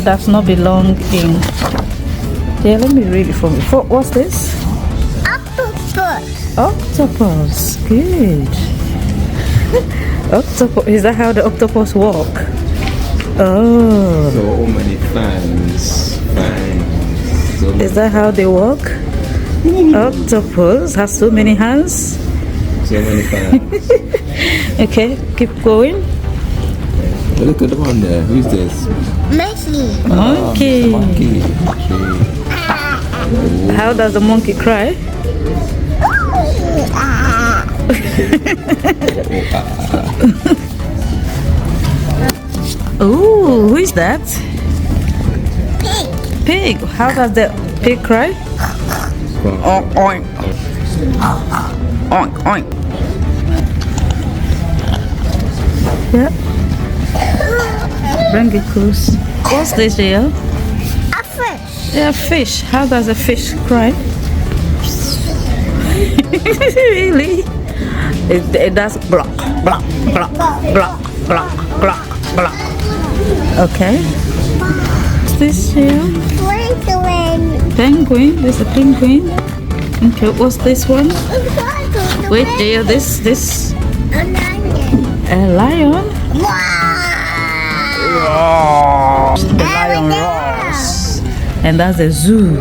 does not belong in. Yeah, let me read it for me. What's this? Octopus. Octopus. Good. Octopus. Is that how the octopus walk? Oh. So many fans. So Is that how they walk? Octopus has so many hands. So many fans. Okay, keep going. Look at the one there. Who's this? Monkey. Monkey. Monkey. How does the monkey cry? Ooh, who is that? Pig. Pig. How does the pig cry? Oink, oink. Oink, oink. Yeah. Bring it close. What's this here? A fish. Yeah, fish. How does a fish cry? Really? It does block, block, block, block, block, block, block. Okay. What's this here? Penguin. Penguin. There's a penguin. Okay, what's this one? Wait, there. This. A lion. A lion. Wow. The lion roars. And that's a zoo.